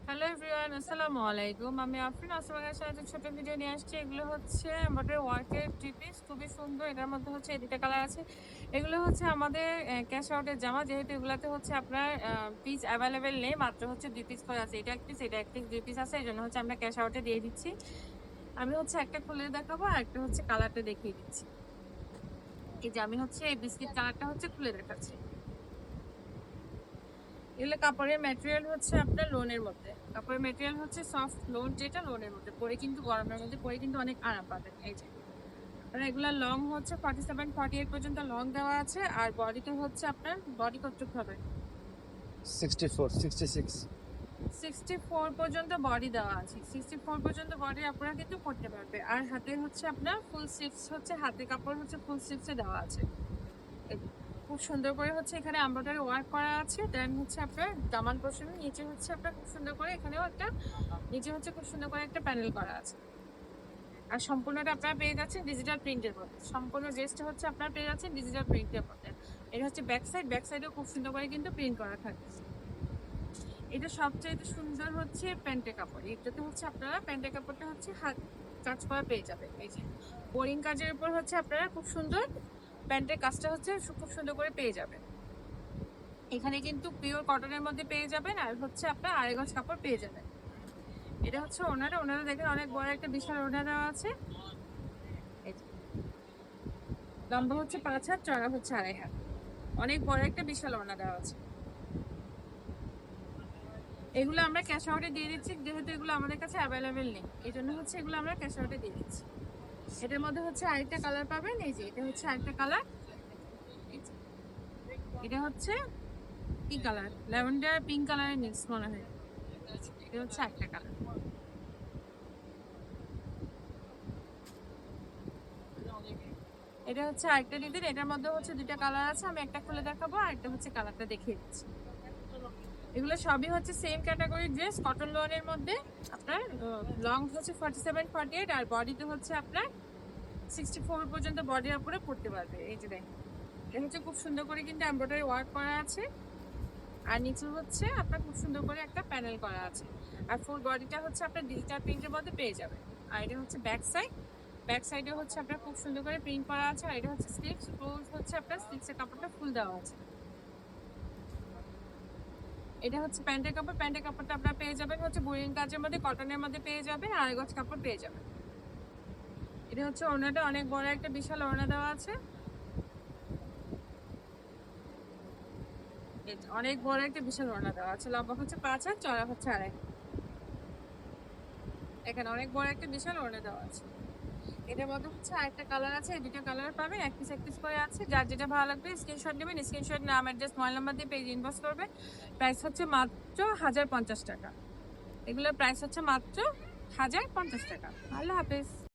Hello everyone, আসসালামু আলাইকুম। আমি আফরিন আসমানের সাথে ছোট ভিডিও নিয়ে আসছি। এগুলো হচ্ছে আমাদের ওয়ার্কের থ্রি পিস, খুবই সুন্দর। এটার মধ্যে হচ্ছে এই দুটা কালার আছে। এগুলো হচ্ছে আমাদের ক্যাশ আউটের জামা, যেহেতু এগুলাতে হচ্ছে আপনার পিস অ্যাভেলেবেল নেই, মাত্র হচ্ছে 2 পিস করে আছে। এটা এক পিস, এটা এক পিস, 2 পিস আছে, এই জন্য হচ্ছে আমরা ক্যাশ আউটে দিয়ে দিচ্ছি। আমি হচ্ছে একটা খুলে দেখাবো আর একটা হচ্ছে কালারটা দেখিয়ে দিচ্ছি। এই যে আমি হচ্ছে এই বিস্কিট কালারটা হচ্ছে খুলে দেখাচ্ছি। এগুলো কাপড়ের ম্যাটেরিয়াল হচ্ছে আপনার লোনের মধ্যে, কাপড়ের ম্যাটেরিয়াল হচ্ছে সফট লোন, যেটা লোনের মধ্যে পরে কিন্তু গরমের মধ্যে পরে কিন্তু অনেক আরাম পাবেন। এই যে আর এগুলা লং হচ্ছে 47-48 পর্যন্ত লং দেওয়া আছে। আর বডিতে হচ্ছে আপনার বডি কতটুকু হবে, 64, 66। 64 পর্যন্ত বডি দেওয়া আছে। 64 পর্যন্ত বডি আপনারা কিন্তু পড়তে পারবে। আর হাতে হচ্ছে আপনার ফুল স্লিভস, হচ্ছে হাতে কাপড় হচ্ছে ফুল স্লিভসে দেওয়া আছে। খুব সুন্দর করে হচ্ছে এখানে এমব্রয়ডারি ওয়ার্ক করা আছে। দেন হচ্ছে আপনার দামান পোর্শনের নিচে হচ্ছে আপনার খুব সুন্দর করে এখানেও একটা, নিচে হচ্ছে খুব সুন্দর করে একটা প্যানেল করা আছে। আর সম্পূর্ণটা আপনারা পেয়ে যাচ্ছেন ডিজিটাল প্রিন্টের মধ্যে। সম্পূর্ণ ড্রেসটা হচ্ছে আপনারা পেয়ে যাচ্ছেন ডিজিটাল প্রিন্টের মধ্যে। এটা হচ্ছে ব্যাক সাইড, ব্যাক সাইডেও খুব সুন্দর করে কিন্তু প্রিন্ট করা থাকে। এটা সবচেয়ে সুন্দর হচ্ছে প্যান্টের কাপড়। এটাতে হচ্ছে আপনারা প্যান্টের কাপড়টা হচ্ছে হাত কাজ করা পেয়ে যাবেন। এই যে বোরিং কাজের উপর হচ্ছে আপনারা খুব সুন্দর প্যান্টের কাজটা হচ্ছে খুব সুন্দর করে পেয়ে যাবেন। এখানে কিন্তু পিওর কটনের মধ্যে পেয়ে যাবেন, আর হচ্ছে আপনার আড়াই গজ কাপড় পেয়ে যাবেন। এটা হচ্ছে ওনারা, ওনারা দেখেন অনেক বড় একটা বিশাল ওড়না দেওয়া আছে। লম্বা হচ্ছে 5 হাত, চড়া হচ্ছে 2.5 হাত, অনেক বড় একটা বিশাল ওড়না দেওয়া আছে। এগুলো আমরা ক্যাশ আউটে দিয়ে দিচ্ছি, যেহেতু এগুলো আমাদের কাছে অ্যাভেলেবেল নেই, এই জন্য হচ্ছে এগুলো আমরা ক্যাশ আউটে দিয়ে দিচ্ছি। এটার মধ্যে হচ্ছে আরেকটা কালার পাবেন। এই যে এটা হচ্ছে আরেকটা কালার, এটা হচ্ছে কি কালার, ল্যাভেন্ডার পিঙ্ক কালারের মিক্স মনে হয়। এটা হচ্ছে একটা কালার। এটা হচ্ছে আরেকটা ডিজাইন, এটার মধ্যে হচ্ছে দুইটা কালার আছে। আমি একটা খুলে দেখাবো আর একটা হচ্ছে কালারটা দেখিয়ে দিচ্ছি। এগুলো সবই হচ্ছে সেম ক্যাটাগরি ড্রেস, কটন লোনের মধ্যে। আপনার লং হচ্ছে 47-48 আর বডিতে হচ্ছে আপনার 64 পর্যন্ত বডির উপরে পড়তে পারবে। এই যে দেখেন, এটা হচ্ছে খুব সুন্দর করে কিন্তু এমব্রয়ডারি ওয়ার্ক করা আছে। আর নিচে হচ্ছে আপনার খুব সুন্দর করে একটা প্যানেল করা আছে। আর ফুল বডিটা হচ্ছে আপনার ডিজিটাল প্রিন্টের মধ্যে পেয়ে যাবে। আর এটা হচ্ছে ব্যাক সাইড, ব্যাক সাইডে হচ্ছে আপনার খুব সুন্দর করে প্রিন্ট করা আছে। আর এটা হচ্ছে স্লিভস, ক্লোজ হচ্ছে আপনার স্লিভসের কাপড়টা ফুল দেওয়া আছে। এটা হচ্ছে প্যান্টের কাপড়, প্যান্টের কাপড়টা আপনারা পেয়ে যাবেন হচ্ছে বোরিং কাজের মধ্যে, কটনের মধ্যে পেয়ে যাবেন, আড়াই গজ কাপড় পেয়ে যাবেন। এটা হচ্ছে ওড়নাটা, অনেক বড় একটা বিশাল ওড়না দেওয়া আছে। অনেক বড় একটা বিশাল ওড়না দেওয়া আছে। লম্বা হচ্ছে 5 হাত, চড়া হচ্ছে 2.5 হাত। এখানে অনেক বড় একটা বিশাল ওড়না দেওয়া আছে। এটার মধ্যে হচ্ছে আরেকটা কালার আছে, এই দুটো কালার পাবেন, এক পিস এক পিস করে আছে। যার যেটা ভালো লাগবে স্ক্রিনশট নেবেন, স্ক্রিনশট নাম, অ্যাড্রেস, মোবাইল নাম্বার দিয়ে পেজ ইনবক্স করবেন। প্রাইস হচ্ছে মাত্র 1050 টাকা। এগুলোর প্রাইস হচ্ছে মাত্র 1050 টাকা। আল্লাহ হাফেজ।